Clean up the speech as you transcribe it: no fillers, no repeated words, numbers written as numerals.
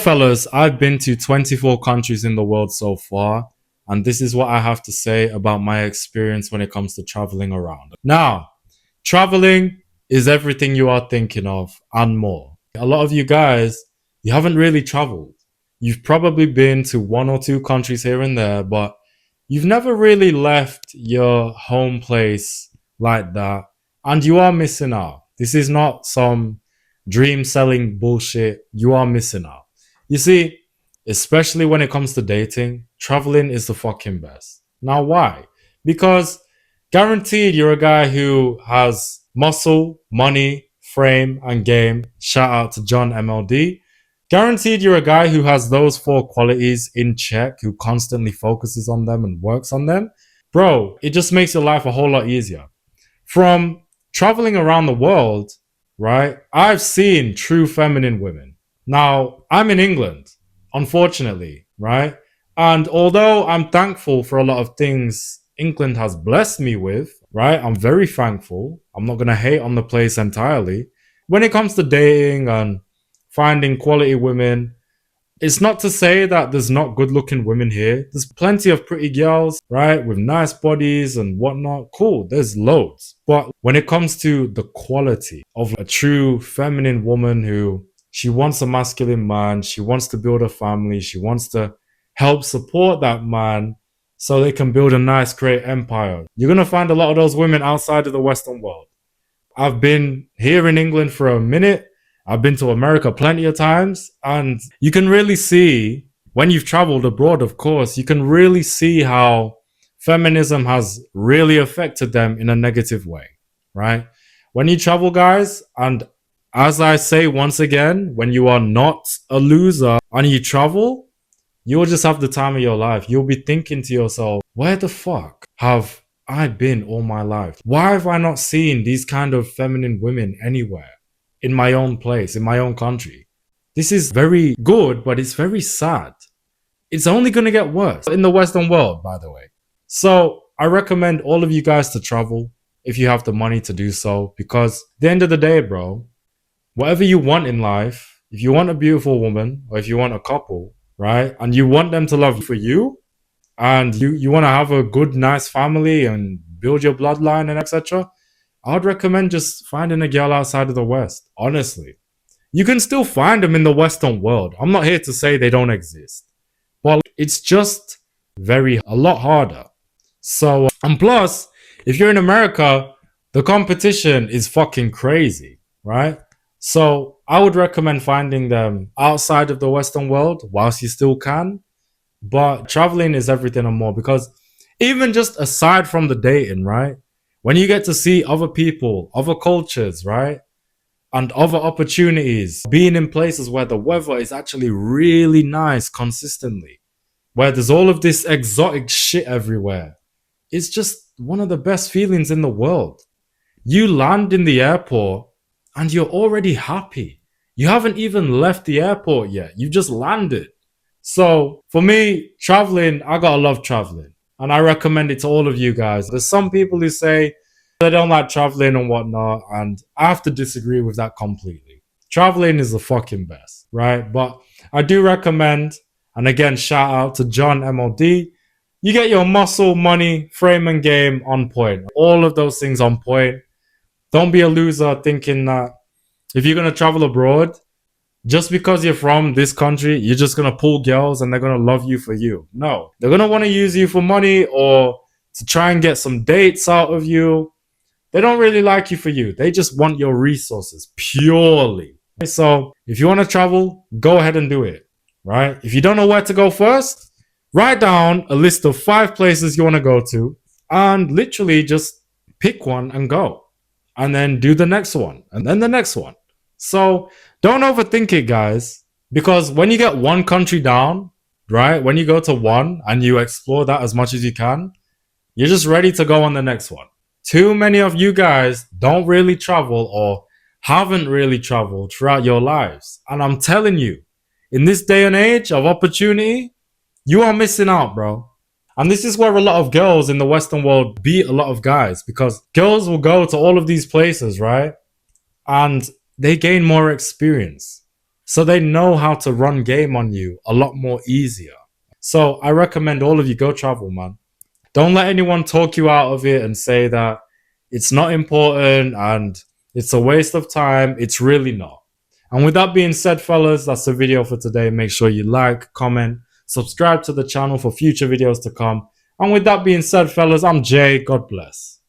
Fellas, I've been to 24 countries in the world so far, and this is what I have to say about my experience when it comes to traveling around. Now, traveling is everything you are thinking of and more. A lot of you guys, you haven't really traveled. You've probably been to one or two countries here and there, but you've never really left your home place like that, and you are missing out. This is not some dream selling bullshit. You are missing out. You see, especially when it comes to dating, traveling is the fucking best. Now, why? Because guaranteed you're a guy who has muscle, money, frame, and game. Shout out to John MLD. Guaranteed you're a guy who has those four qualities in check, who constantly focuses on them and works on them. Bro, it just makes your life a whole lot easier. From traveling around the world, right? I've seen true feminine women. Now, I'm in England, unfortunately, right? And although I'm thankful for a lot of things England has blessed me with, right? I'm very thankful. I'm not going to hate on the place entirely. When it comes to dating and finding quality women, it's not to say that there's not good looking women here. There's plenty of pretty girls, right, with nice bodies and whatnot. Cool, there's loads. But when it comes to the quality of a true feminine woman who she wants a masculine man, she wants to build a family, she wants to help support that man so they can build a nice, great empire, you're going to find a lot of those women outside of the Western world. I've been here in England for a minute. I've been to America plenty of times, and you can really see when you've traveled abroad, of course, you can really see how feminism has really affected them in a negative way, right? When you travel, guys, and as I say once again, when you are not a loser and you travel, you'll just have the time of your life. You'll be thinking to yourself, where the fuck have I been all my life? Why have I not seen these kind of feminine women anywhere? In my own place, in my own country. This is very good, but it's very sad. It's only going to get worse in the Western world, by the way. So I recommend all of you guys to travel if you have the money to do so, because at the end of the day, bro, whatever you want in life, if you want a beautiful woman or if you want a couple, right, and you want them to love for you, and you want to have a good, nice family and build your bloodline and etc., I'd recommend just finding a girl outside of the West, honestly. You can still find them in the Western world. I'm not here to say they don't exist, but it's just a lot harder. So, and plus, if you're in America, the competition is fucking crazy, right? So I would recommend finding them outside of the Western world whilst you still can. But traveling is everything and more, because even just aside from the dating, right? When you get to see other people, other cultures, right? And other opportunities, being in places where the weather is actually really nice consistently, where there's all of this exotic shit everywhere. It's just one of the best feelings in the world. You land in the airport and you're already happy. You haven't even left the airport yet. You just landed. So for me, traveling, I gotta love traveling. And I recommend it to all of you guys. There's some people who say they don't like traveling and whatnot, and I have to disagree with that completely. Traveling is the fucking best, right? But I do recommend, and again, shout out to John MLD, you get your muscle, money, frame and game on point. All of those things on point. Don't be a loser thinking that if you're going to travel abroad, just because you're from this country, you're just going to pull girls and they're going to love you for you. No, they're going to want to use you for money or to try and get some dates out of you. They don't really like you for you. They just want your resources purely. So if you want to travel, go ahead and do it, right? If you don't know where to go first, write down a list of 5 places you want to go to and literally just pick one and go. And then do the next one and then the next one. So don't overthink it, guys, because when you get one country down, right? When you go to one and you explore that as much as you can, you're just ready to go on the next one. Too many of you guys don't really travel or haven't really traveled throughout your lives. And I'm telling you, in this day and age of opportunity, you are missing out, bro. And this is where a lot of girls in the Western world beat a lot of guys, because girls will go to all of these places, right? And they gain more experience. So they know how to run game on you a lot more easier. So I recommend all of you go travel, man. Don't let anyone talk you out of it and say that it's not important and it's a waste of time. It's really not. And with that being said, fellas, that's the video for today. Make sure you like, comment, subscribe to the channel for future videos to come. And with that being said, fellas, I'm Jay. God bless.